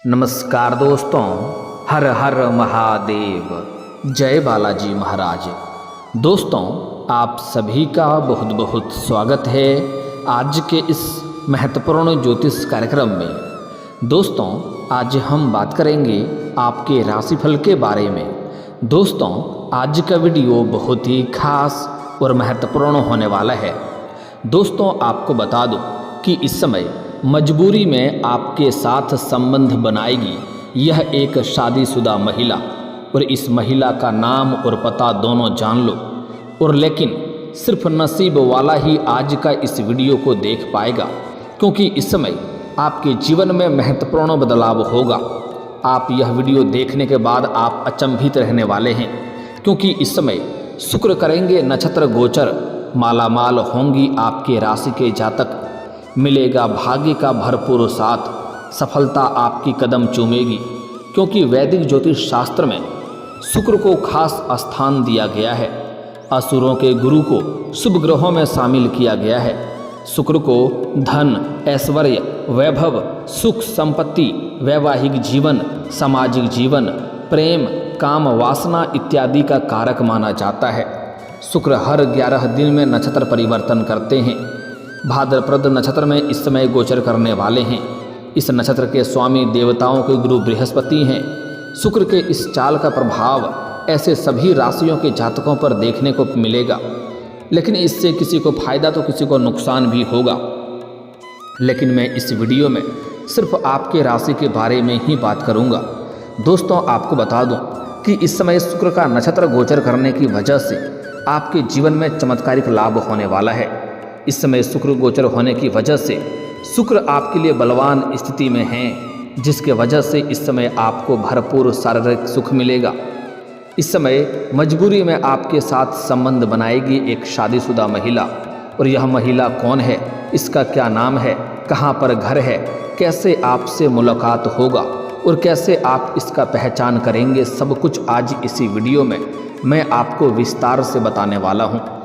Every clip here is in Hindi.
नमस्कार दोस्तों, हर हर महादेव, जय बालाजी महाराज। दोस्तों, आप सभी का बहुत बहुत स्वागत है आज के इस महत्वपूर्ण ज्योतिष कार्यक्रम में। दोस्तों, आज हम बात करेंगे आपके राशिफल के बारे में। दोस्तों, आज का वीडियो बहुत ही खास और महत्वपूर्ण होने वाला है। दोस्तों, आपको बता दूं कि इस समय मजबूरी में आपके साथ संबंध बनाएगी यह एक शादीशुदा महिला, और इस महिला का नाम और पता दोनों जान लो। और लेकिन सिर्फ नसीब वाला ही आज का इस वीडियो को देख पाएगा, क्योंकि इस समय आपके जीवन में महत्वपूर्ण बदलाव होगा। आप यह वीडियो देखने के बाद आप अचंभित रहने वाले हैं, क्योंकि इस समय शुक्र करेंगे नक्षत्र गोचर। मालामाल होंगी आपके राशि के जातक, मिलेगा भाग्य का भरपूर साथ, सफलता आपकी कदम चूमेगी। क्योंकि वैदिक ज्योतिष शास्त्र में शुक्र को खास स्थान दिया गया है। असुरों के गुरु को शुभ ग्रहों में शामिल किया गया है। शुक्र को धन, ऐश्वर्य, वैभव, सुख, संपत्ति, वैवाहिक जीवन, सामाजिक जीवन, प्रेम, काम, वासना इत्यादि का कारक माना जाता है। शुक्र हर 11 दिन में नक्षत्र परिवर्तन करते हैं। भाद्रपद नक्षत्र में इस समय गोचर करने वाले हैं। इस नक्षत्र के स्वामी देवताओं के गुरु बृहस्पति हैं। शुक्र के इस चाल का प्रभाव ऐसे सभी राशियों के जातकों पर देखने को मिलेगा, लेकिन इससे किसी को फायदा तो किसी को नुकसान भी होगा। लेकिन मैं इस वीडियो में सिर्फ आपके राशि के बारे में ही बात करूंगा। दोस्तों, आपको बता दूं कि इस समय शुक्र का नक्षत्र गोचर करने की वजह से आपके जीवन में चमत्कारिक लाभ होने वाला है। इस समय शुक्र गोचर होने की वजह से शुक्र आपके लिए बलवान स्थिति में है, जिसके वजह से इस समय आपको भरपूर शारीरिक सुख मिलेगा। इस समय मजबूरी में आपके साथ संबंध बनाएगी एक शादीशुदा महिला। और यह महिला कौन है, इसका क्या नाम है, कहाँ पर घर है, कैसे आपसे मुलाकात होगा और कैसे आप इसका पहचान करेंगे, सब कुछ आज इसी वीडियो में मैं आपको विस्तार से बताने वाला हूँ।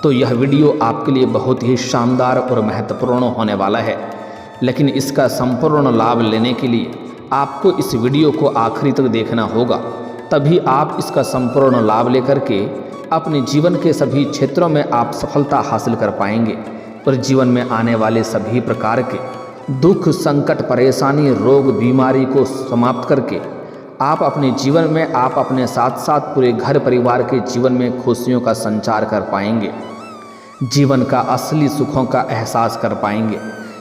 तो यह वीडियो आपके लिए बहुत ही शानदार और महत्वपूर्ण होने वाला है। लेकिन इसका संपूर्ण लाभ लेने के लिए आपको इस वीडियो को आखिरी तक देखना होगा, तभी आप इसका संपूर्ण लाभ लेकर के अपने जीवन के सभी क्षेत्रों में आप सफलता हासिल कर पाएंगे। और जीवन में आने वाले सभी प्रकार के दुख, संकट, परेशानी, रोग, बीमारी को समाप्त करके आप अपने जीवन में आप अपने साथ साथ पूरे घर परिवार के जीवन में खुशियों का संचार कर पाएंगे, जीवन का असली सुखों का एहसास कर पाएंगे।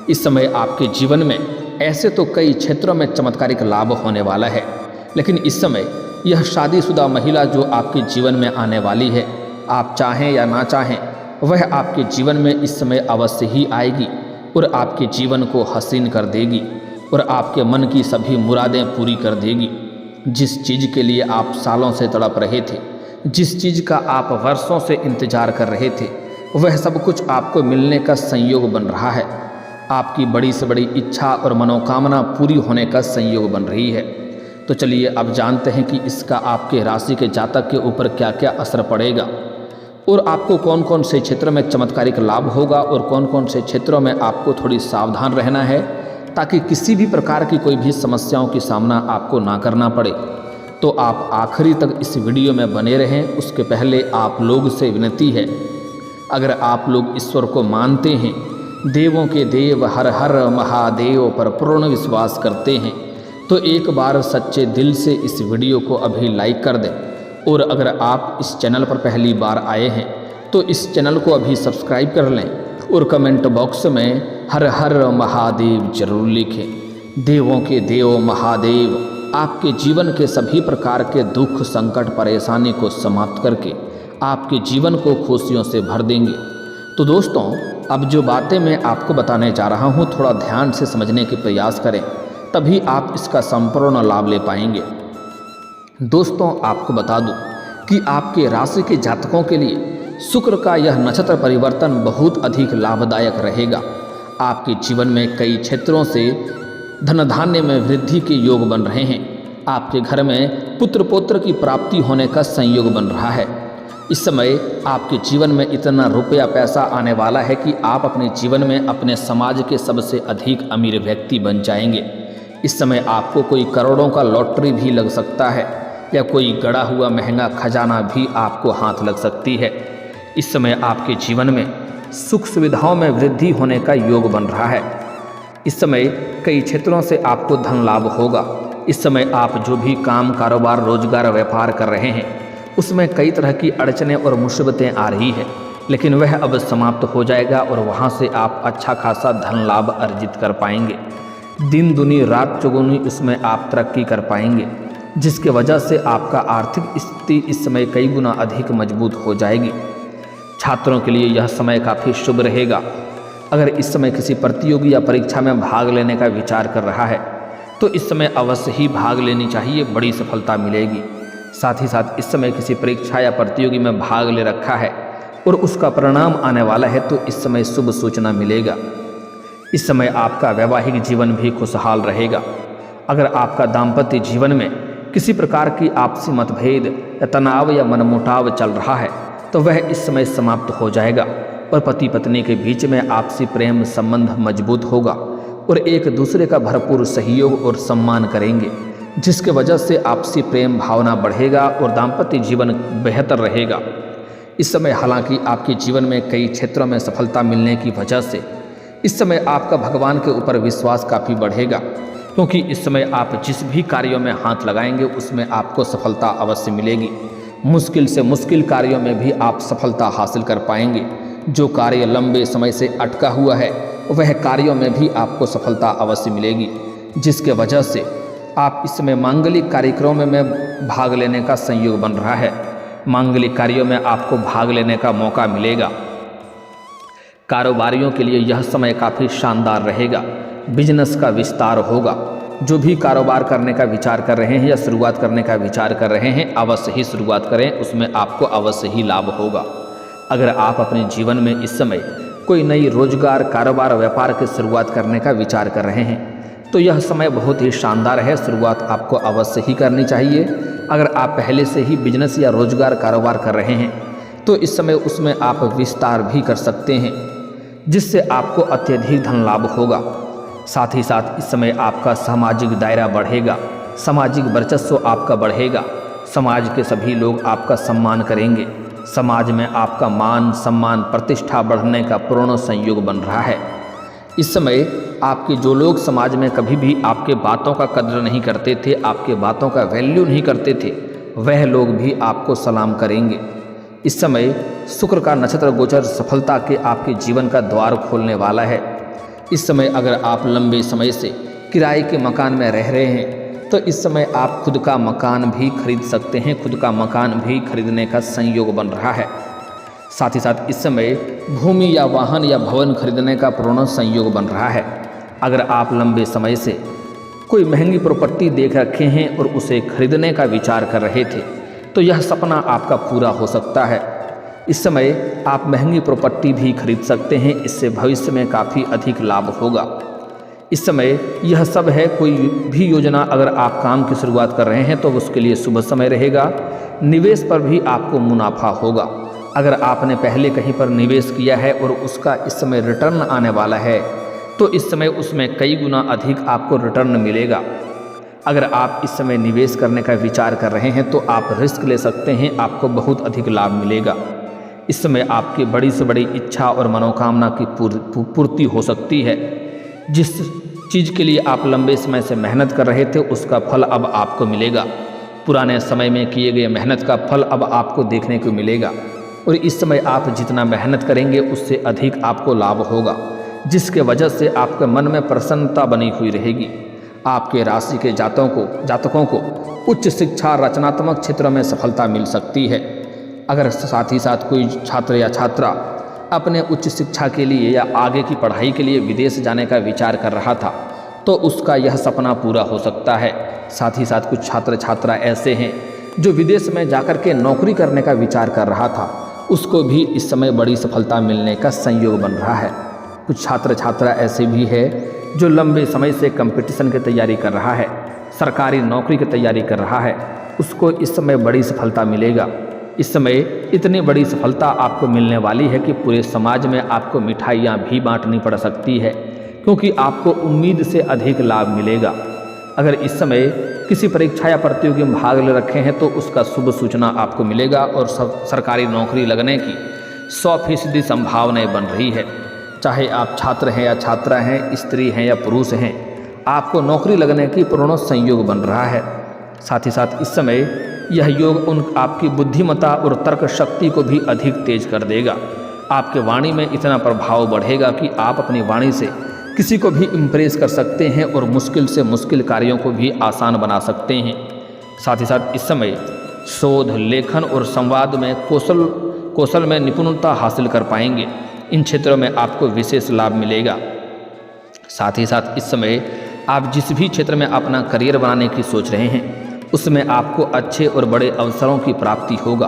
इस समय आपके जीवन में ऐसे तो कई क्षेत्रों में चमत्कारिक लाभ होने वाला है, लेकिन इस समय यह शादीशुदा महिला जो आपके जीवन में आने वाली है, आप चाहें या ना चाहें, वह आपके जीवन में इस समय अवश्य ही आएगी और आपके जीवन को हसीन कर देगी और आपके मन की सभी मुरादें पूरी कर देगी। जिस चीज़ के लिए आप सालों से तड़प रहे थे, जिस चीज़ का आप वर्षों से इंतजार कर रहे थे, वह सब कुछ आपको मिलने का संयोग बन रहा है। आपकी बड़ी से बड़ी इच्छा और मनोकामना पूरी होने का संयोग बन रही है। तो चलिए अब जानते हैं कि इसका आपके राशि के जातक के ऊपर क्या क्या असर पड़ेगा और आपको कौन कौन से क्षेत्र में चमत्कारिक लाभ होगा और कौन कौन से क्षेत्रों में आपको थोड़ी सावधान रहना है, ताकि किसी भी प्रकार की कोई भी समस्याओं की सामना आपको ना करना पड़े। तो आप आखिरी तक इस वीडियो में बने रहें। उसके पहले आप लोग से विनती है, अगर आप लोग ईश्वर को मानते हैं, देवों के देव हर हर महादेव पर पूर्ण विश्वास करते हैं, तो एक बार सच्चे दिल से इस वीडियो को अभी लाइक कर दें। और अगर आप इस चैनल पर पहली बार आए हैं तो इस चैनल को अभी सब्सक्राइब कर लें और कमेंट बॉक्स में हर हर महादेव जरूर लिखें। देवों के देव महादेव आपके जीवन के सभी प्रकार के दुख, संकट, परेशानी को समाप्त करके आपके जीवन को खुशियों से भर देंगे। तो दोस्तों, अब जो बातें मैं आपको बताने जा रहा हूँ, थोड़ा ध्यान से समझने के प्रयास करें, तभी आप इसका संपूर्ण लाभ ले पाएंगे। दोस्तों, आपको बता दूं कि आपके राशि के जातकों के लिए शुक्र का यह नक्षत्र परिवर्तन बहुत अधिक लाभदायक रहेगा। आपके जीवन में कई क्षेत्रों से धन धान्य में वृद्धि के योग बन रहे हैं। आपके घर में पुत्र पौत्र की प्राप्ति होने का संयोग बन रहा है। इस समय आपके जीवन में इतना रुपया पैसा आने वाला है कि आप अपने जीवन में अपने समाज के सबसे अधिक अमीर व्यक्ति बन जाएंगे। इस समय आपको कोई करोड़ों का लॉटरी भी लग सकता है या कोई गड़ा हुआ महंगा खजाना भी आपको हाथ लग सकती है। इस समय आपके जीवन में सुख सुविधाओं में वृद्धि होने का योग बन रहा है। इस समय कई क्षेत्रों से आपको धन लाभ होगा। इस समय आप जो भी काम कारोबार रोजगार व्यापार कर रहे हैं उसमें कई तरह की अड़चनें और मुसीबतें आ रही है, लेकिन वह अब समाप्त हो जाएगा और वहाँ से आप अच्छा खासा धन लाभ अर्जित कर पाएंगे। दिन दुनी रात चौगुनी उसमें आप तरक्की कर पाएंगे, जिसके वजह से आपका आर्थिक स्थिति इस समय कई गुना अधिक मजबूत हो जाएगी। छात्रों के लिए यह समय काफ़ी शुभ रहेगा। अगर इस समय किसी प्रतियोगी या परीक्षा में भाग लेने का विचार कर रहा है तो इस समय अवश्य ही भाग लेनी चाहिए, बड़ी सफलता मिलेगी। साथ ही साथ इस समय किसी परीक्षा या प्रतियोगी में भाग ले रखा है और उसका परिणाम आने वाला है तो इस समय शुभ सूचना मिलेगा। इस समय आपका वैवाहिक जीवन भी खुशहाल रहेगा। अगर आपका दाम्पत्य जीवन में किसी प्रकार की आपसी मतभेद या तनाव या मनमुटाव चल रहा है तो वह इस समय समाप्त हो जाएगा और पति पत्नी के बीच में आपसी प्रेम संबंध मजबूत होगा और एक दूसरे का भरपूर सहयोग और सम्मान करेंगे, जिसके वजह से आपसी प्रेम भावना बढ़ेगा और दाम्पत्य जीवन बेहतर रहेगा। इस समय हालांकि आपके जीवन में कई क्षेत्रों में सफलता मिलने की वजह से इस समय आपका भगवान के ऊपर विश्वास काफ़ी बढ़ेगा, क्योंकि इस समय आप जिस भी कार्यों में हाथ लगाएंगे उसमें आपको सफलता अवश्य मिलेगी। मुश्किल से मुश्किल कार्यों में भी आप सफलता हासिल कर पाएंगे। जो कार्य लंबे समय से अटका हुआ है वह कार्यों में भी आपको सफलता अवश्य मिलेगी, जिसके वजह से आप इस समय मांगलिक कार्यक्रमों में भाग लेने का संयोग बन रहा है। मांगलिक कार्यों में आपको भाग लेने का मौका मिलेगा। कारोबारियों के लिए यह समय काफ़ी शानदार रहेगा। बिजनेस का विस्तार होगा। जो भी कारोबार करने का विचार कर रहे हैं या शुरुआत करने का विचार कर रहे हैं अवश्य ही शुरुआत करें, उसमें आपको अवश्य ही लाभ होगा। अगर आप अपने जीवन में इस समय कोई नई रोजगार कारोबार व्यापार की शुरुआत करने का विचार कर रहे हैं तो यह समय बहुत ही शानदार है। शुरुआत आपको अवश्य ही करनी चाहिए। अगर आप पहले से ही बिजनेस या रोजगार कारोबार कर रहे हैं तो इस समय उसमें आप विस्तार भी कर सकते हैं, जिससे आपको अत्यधिक धन लाभ होगा। साथ ही साथ इस समय आपका सामाजिक दायरा बढ़ेगा, सामाजिक वर्चस्व आपका बढ़ेगा। समाज के सभी लोग आपका सम्मान करेंगे। समाज में आपका मान सम्मान प्रतिष्ठा बढ़ने का पूर्ण संयोग बन रहा है। इस समय आपके जो लोग समाज में कभी भी आपके बातों का कद्र नहीं करते थे, आपके बातों का वैल्यू नहीं करते थे, वह लोग भी आपको सलाम करेंगे। इस समय शुक्र का नक्षत्र गोचर सफलता के आपके जीवन का द्वार खोलने वाला है। इस समय अगर आप लंबे समय से किराए के मकान में रह रहे हैं तो इस समय आप खुद का मकान भी खरीद सकते हैं, खुद का मकान भी खरीदने का संयोग बन रहा है। साथ ही साथ इस समय भूमि या वाहन या भवन खरीदने का पूर्ण संयोग बन रहा है। अगर आप लंबे समय से कोई महंगी प्रॉपर्टी देख रखे हैं और उसे खरीदने का विचार कर रहे थे तो यह सपना आपका पूरा हो सकता है। इस समय आप महंगी प्रॉपर्टी भी खरीद सकते हैं, इससे भविष्य में काफ़ी अधिक लाभ होगा। इस समय यह सब है। कोई भी योजना अगर आप काम की शुरुआत कर रहे हैं तो उसके लिए शुभ समय रहेगा। निवेश पर भी आपको मुनाफा होगा। अगर आपने पहले कहीं पर निवेश किया है और उसका इस समय रिटर्न आने वाला है तो इस समय उसमें कई गुना अधिक आपको रिटर्न मिलेगा। अगर आप इस समय निवेश करने का विचार कर रहे हैं तो आप रिस्क ले सकते हैं, आपको बहुत अधिक लाभ मिलेगा। इस समय आपकी बड़ी से बड़ी इच्छा और मनोकामना की पूर्ति हो सकती है। जिस चीज़ के लिए आप लंबे समय से मेहनत कर रहे थे उसका फल अब आपको मिलेगा। पुराने समय में किए गए मेहनत का फल अब आपको देखने को मिलेगा और इस समय आप जितना मेहनत करेंगे उससे अधिक आपको लाभ होगा, जिसके वजह से आपके मन में प्रसन्नता बनी हुई रहेगी। आपके राशि के जातकों को उच्च शिक्षा रचनात्मक क्षेत्रों में सफलता मिल सकती है। अगर साथ ही साथ कोई छात्र या छात्रा अपने उच्च शिक्षा के लिए या आगे की पढ़ाई के लिए विदेश जाने का विचार कर रहा था तो उसका यह सपना पूरा हो सकता है। साथ ही साथ कुछ छात्र छात्रा ऐसे हैं जो विदेश में जाकर के नौकरी करने का विचार कर रहा था, उसको भी इस समय बड़ी सफलता मिलने का संयोग बन रहा है। कुछ छात्र छात्रा ऐसे भी है जो लंबे समय से कंपटीशन की तैयारी कर रहा है, सरकारी नौकरी की तैयारी कर रहा है, उसको इस समय बड़ी सफलता मिलेगा। इस समय इतनी बड़ी सफलता आपको मिलने वाली है कि पूरे समाज में आपको मिठाइयाँ भी बांटनी पड़ सकती है, क्योंकि आपको उम्मीद से अधिक लाभ मिलेगा। अगर इस समय किसी परीक्षा या प्रतियोगी में भाग ले रखे हैं तो उसका शुभ सूचना आपको मिलेगा और सरकारी नौकरी लगने की 100% संभावनाएं बन रही है। चाहे आप छात्र हैं या छात्रा हैं, स्त्री हैं या पुरुष हैं, आपको नौकरी लगने की पूर्ण संयोग बन रहा है। साथ ही साथ इस समय यह योग आपकी बुद्धिमत्ता और तर्क शक्ति को भी अधिक तेज कर देगा। आपके वाणी में इतना प्रभाव बढ़ेगा कि आप अपनी वाणी से किसी को भी इम्प्रेस कर सकते हैं और मुश्किल से मुश्किल कार्यों को भी आसान बना सकते हैं। साथ ही साथ इस समय शोध, लेखन और संवाद में कौशल में निपुणता हासिल कर पाएंगे। इन क्षेत्रों में आपको विशेष लाभ मिलेगा। साथ ही साथ इस समय आप जिस भी क्षेत्र में अपना करियर बनाने की सोच रहे हैं उसमें आपको अच्छे और बड़े अवसरों की प्राप्ति होगा।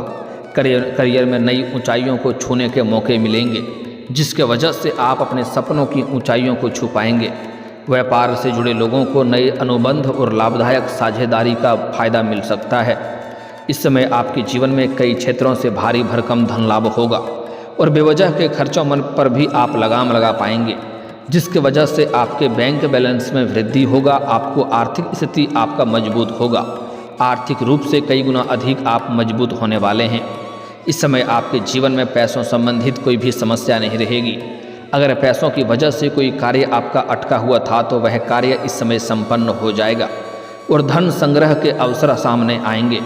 करियर में नई ऊंचाइयों को छूने के मौके मिलेंगे, जिसके वजह से आप अपने सपनों की ऊंचाइयों को छू पाएंगे। व्यापार से जुड़े लोगों को नए अनुबंध और लाभदायक साझेदारी का फायदा मिल सकता है। इस समय आपके जीवन में कई क्षेत्रों से भारी भरकम धन लाभ होगा और बेवजह के खर्चों पर भी आप लगाम लगा पाएंगे, जिसकी वजह से आपके बैंक बैलेंस में वृद्धि होगा। आपको आर्थिक स्थिति आपका मजबूत होगा। आर्थिक रूप से कई गुना अधिक आप मजबूत होने वाले हैं। इस समय आपके जीवन में पैसों संबंधित कोई भी समस्या नहीं रहेगी। अगर पैसों की वजह से कोई कार्य आपका अटका हुआ था तो वह कार्य इस समय संपन्न हो जाएगा और धन संग्रह के अवसर सामने आएंगे।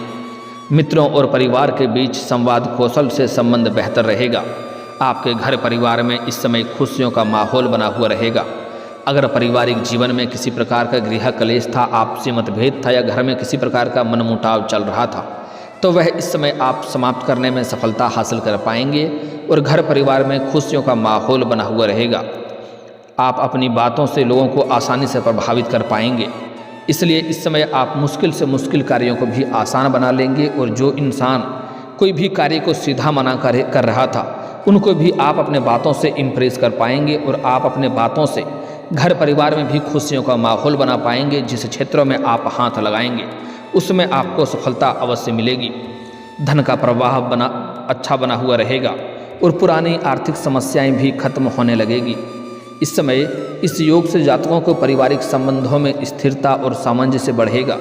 मित्रों और परिवार के बीच संवाद कौशल से संबंध बेहतर रहेगा। आपके घर परिवार में इस समय खुशियों का माहौल बना हुआ रहेगा। अगर पारिवारिक जीवन में किसी प्रकार का गृह कलेश था, आपसी मतभेद था या घर में किसी प्रकार का मनमुटाव चल रहा था तो वह इस समय आप समाप्त करने में सफलता हासिल कर पाएंगे और घर परिवार में खुशियों का माहौल बना हुआ रहेगा। आप अपनी बातों से लोगों को आसानी से प्रभावित कर पाएंगे। इसलिए इस समय आप मुश्किल से मुश्किल कार्यों को भी आसान बना लेंगे और जो इंसान कोई भी कार्य को सीधा मना कर रहा था उनको भी आप अपने बातों से इम्प्रेस कर पाएंगे और आप अपने बातों से घर परिवार में भी खुशियों का माहौल बना पाएंगे। जिस क्षेत्रों में आप हाथ लगाएंगे उसमें आपको सफलता अवश्य मिलेगी। धन का प्रवाह अच्छा बना हुआ रहेगा और पुरानी आर्थिक समस्याएं भी खत्म होने लगेगी। इस समय इस योग से जातकों को पारिवारिक संबंधों में स्थिरता और सामंजस्य बढ़ेगा।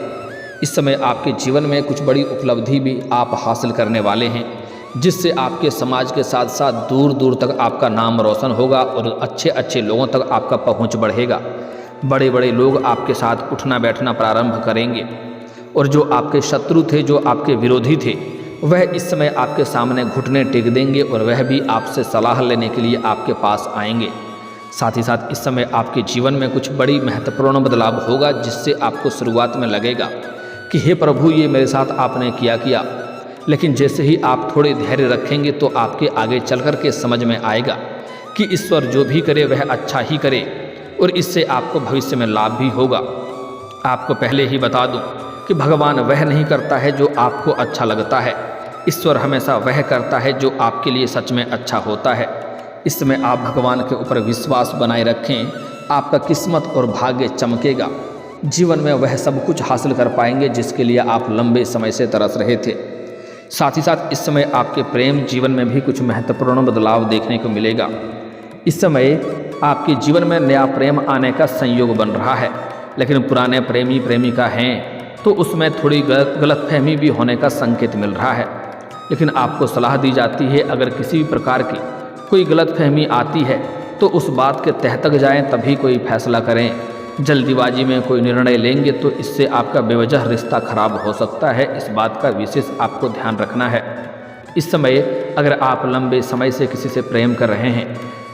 इस समय आपके जीवन में कुछ बड़ी उपलब्धि भी आप हासिल करने वाले हैं, जिससे आपके समाज के साथ साथ दूर दूर तक आपका नाम रोशन होगा और अच्छे अच्छे लोगों तक आपका पहुंच बढ़ेगा। बड़े बड़े लोग आपके साथ उठना बैठना प्रारंभ करेंगे और जो आपके शत्रु थे, जो आपके विरोधी थे, वह इस समय आपके सामने घुटने टेक देंगे और वह भी आपसे सलाह लेने के लिए आपके पास आएंगे। साथ ही साथ इस समय आपके जीवन में कुछ बड़ी महत्वपूर्ण बदलाव होगा, जिससे आपको शुरुआत में लगेगा कि हे प्रभु, ये मेरे साथ आपने किया, लेकिन जैसे ही आप थोड़े धैर्य रखेंगे तो आपके आगे चल कर के समझ में आएगा कि ईश्वर जो भी करे वह अच्छा ही करे और इससे आपको भविष्य में लाभ भी होगा। आपको पहले ही बता दूं कि भगवान वह नहीं करता है जो आपको अच्छा लगता है। ईश्वर हमेशा वह करता है जो आपके लिए सच में अच्छा होता है। इस समय आप भगवान के ऊपर विश्वास बनाए रखें, आपका किस्मत और भाग्य चमकेगा। जीवन में वह सब कुछ हासिल कर पाएंगे जिसके लिए आप लंबे समय से तरस रहे थे। साथ ही साथ इस समय आपके प्रेम जीवन में भी कुछ महत्वपूर्ण बदलाव देखने को मिलेगा। इस समय आपके जीवन में नया प्रेम आने का संयोग बन रहा है, लेकिन पुराने प्रेमी प्रेमिका हैं तो उसमें थोड़ी गलतफहमी भी होने का संकेत मिल रहा है। लेकिन आपको सलाह दी जाती है, अगर किसी भी प्रकार की कोई गलतफहमी आती है तो उस बात के तह तक जाएं, तभी कोई फैसला करें। जल्दीबाजी में कोई निर्णय लेंगे तो इससे आपका बेवजह रिश्ता खराब हो सकता है। इस बात का विशेष आपको ध्यान रखना है। इस समय अगर आप लंबे समय से किसी से प्रेम कर रहे हैं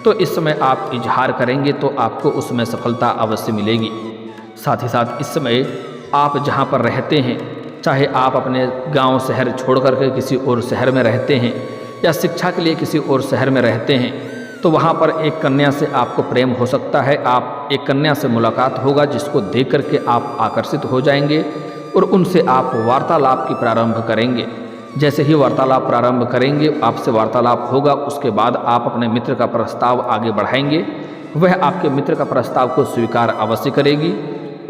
तो इस समय आप इजहार करेंगे तो आपको उसमें सफलता अवश्य मिलेगी। साथ ही साथ इस समय आप जहाँ पर रहते हैं, चाहे आप अपने गांव शहर छोड़ करके किसी और शहर में रहते हैं या शिक्षा के लिए किसी और शहर में रहते हैं, तो वहाँ पर एक कन्या से आपको प्रेम हो सकता है। आप एक कन्या से मुलाकात होगा जिसको देख करके आप आकर्षित हो जाएंगे और उनसे आप वार्तालाप की प्रारंभ करेंगे। जैसे ही वार्तालाप प्रारंभ करेंगे, आपसे वार्तालाप होगा, उसके बाद आप अपने मित्र का प्रस्ताव आगे बढ़ाएंगे। वह आपके मित्र का प्रस्ताव को स्वीकार अवश्य करेगी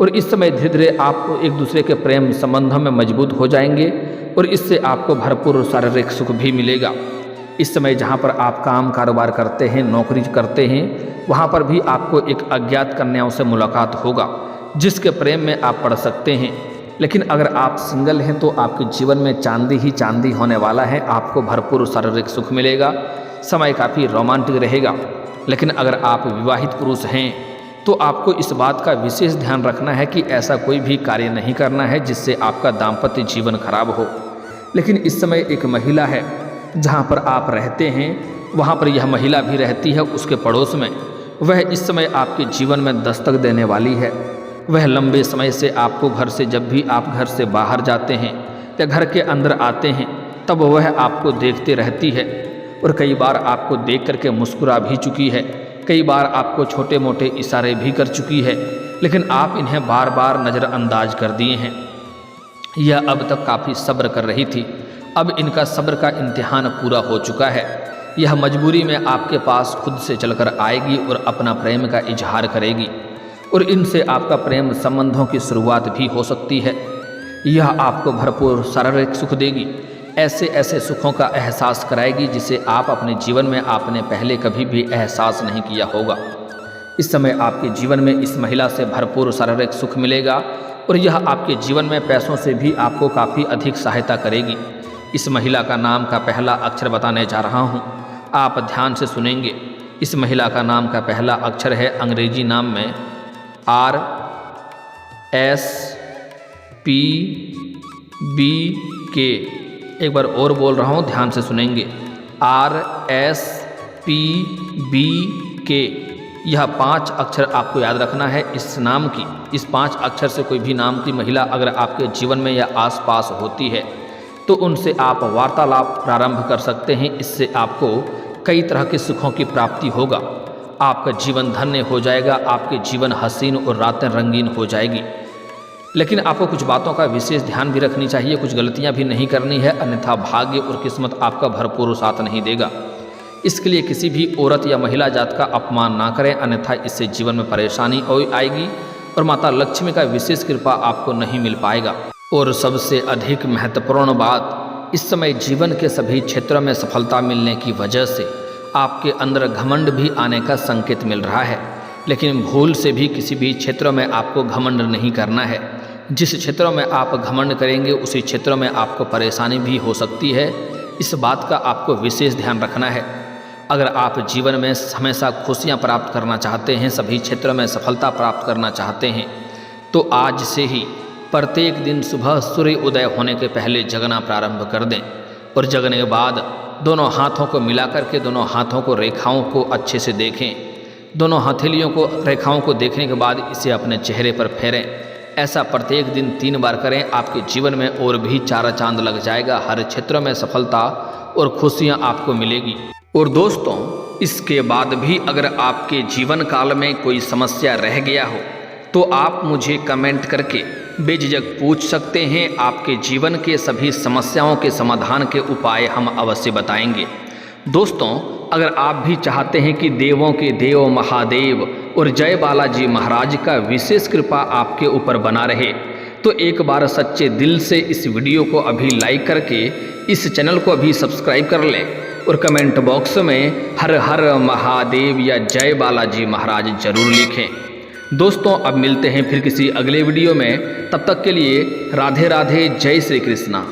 और इस समय धीरे धीरे आप एक दूसरे के प्रेम संबंधों में मजबूत हो जाएंगे और इससे आपको भरपूर शारीरिक सुख भी मिलेगा। इस समय जहाँ पर आप काम कारोबार करते हैं, नौकरी करते हैं, वहाँ पर भी आपको एक अज्ञात कन्याओं से मुलाकात होगा जिसके प्रेम में आप पड़ सकते हैं। लेकिन अगर आप सिंगल हैं तो आपके जीवन में चांदी ही चांदी होने वाला है। आपको भरपूर शारीरिक सुख मिलेगा, समय काफ़ी रोमांटिक रहेगा। लेकिन अगर आप विवाहित पुरुष हैं तो आपको इस बात का विशेष ध्यान रखना है कि ऐसा कोई भी कार्य नहीं करना है जिससे आपका दाम्पत्य जीवन खराब हो। लेकिन इस समय एक महिला है, जहाँ पर आप रहते हैं वहाँ पर यह महिला भी रहती है उसके पड़ोस में। वह इस समय आपके जीवन में दस्तक देने वाली है। वह लंबे समय से आपको घर से, जब भी आप घर से बाहर जाते हैं या घर के अंदर आते हैं, तब वह आपको देखते रहती है और कई बार आपको देख करके मुस्कुरा भी चुकी है। कई बार आपको छोटे मोटे इशारे भी कर चुकी है, लेकिन आप इन्हें बार बार नज़रअंदाज कर दिए हैं। यह अब तक काफ़ी सब्र कर रही थी, अब इनका सब्र का इम्तिहान पूरा हो चुका है। यह मजबूरी में आपके पास खुद से चलकर आएगी और अपना प्रेम का इजहार करेगी और इनसे आपका प्रेम संबंधों की शुरुआत भी हो सकती है। यह आपको भरपूर शारीरिक सुख देगी, ऐसे ऐसे सुखों का एहसास कराएगी जिसे आप अपने जीवन में आपने पहले कभी भी एहसास नहीं किया होगा। इस समय आपके जीवन में इस महिला से भरपूर शारीरिक सुख मिलेगा और यह आपके जीवन में पैसों से भी आपको काफ़ी अधिक सहायता करेगी। इस महिला का नाम का पहला अक्षर बताने जा रहा हूँ, आप ध्यान से सुनेंगे। इस महिला का नाम का पहला अक्षर है अंग्रेजी नाम में RSPBK। एक बार और बोल रहा हूँ, ध्यान से सुनेंगे, RSPBK। यह 5 अक्षर आपको याद रखना है इस नाम की। इस 5 अक्षर से कोई भी नाम की महिला अगर आपके जीवन में या आसपास होती है तो उनसे आप वार्तालाप प्रारंभ कर सकते हैं। इससे आपको कई तरह के सुखों की प्राप्ति होगा, आपका जीवन धन्य हो जाएगा, आपके जीवन हसीन और रातें रंगीन हो जाएगी। लेकिन आपको कुछ बातों का विशेष ध्यान भी रखनी चाहिए, कुछ गलतियां भी नहीं करनी है, अन्यथा भाग्य और किस्मत आपका भरपूर साथ नहीं देगा। इसके लिए किसी भी औरत या महिला जात का अपमान ना करें, अन्यथा इससे जीवन में परेशानी आएगी और माता लक्ष्मी का विशेष कृपा आपको नहीं मिल पाएगा। और सबसे अधिक महत्वपूर्ण बात, इस समय जीवन के सभी क्षेत्रों में सफलता मिलने की वजह से आपके अंदर घमंड भी आने का संकेत मिल रहा है। लेकिन भूल से भी किसी भी क्षेत्रों में आपको घमंड नहीं करना है। जिस क्षेत्रों में आप घमंड करेंगे उसी क्षेत्रों में आपको परेशानी भी हो सकती है। इस बात का आपको विशेष ध्यान रखना है। अगर आप जीवन में हमेशा खुशियां प्राप्त करना चाहते हैं, सभी क्षेत्रों में सफलता प्राप्त करना चाहते हैं, तो आज से ही प्रत्येक दिन सुबह सूर्य उदय होने के पहले जगना प्रारंभ कर दें और जगने के बाद दोनों हाथों को मिला करके दोनों हाथों को रेखाओं को अच्छे से देखें। दोनों हथेलियों को रेखाओं को देखने के बाद इसे अपने चेहरे पर फेरें। ऐसा प्रत्येक दिन 3 बार करें। आपके जीवन में और भी 4 चांद लग जाएगा। हर क्षेत्र में सफलता और खुशियां आपको मिलेगी। और दोस्तों, इसके बाद भी अगर आपके जीवन काल में कोई समस्या रह गया हो तो आप मुझे कमेंट करके बेझिझक पूछ सकते हैं। आपके जीवन के सभी समस्याओं के समाधान के उपाय हम अवश्य बताएंगे। दोस्तों, अगर आप भी चाहते हैं कि देवों के देव महादेव और जय बालाजी महाराज का विशेष कृपा आपके ऊपर बना रहे, तो एक बार सच्चे दिल से इस वीडियो को अभी लाइक करके इस चैनल को अभी सब्सक्राइब कर लें और कमेंट बॉक्स में हर हर महादेव या जय बालाजी महाराज जरूर लिखें। दोस्तों, अब मिलते हैं फिर किसी अगले वीडियो में। तब तक के लिए राधे राधे, जय श्री कृष्णा।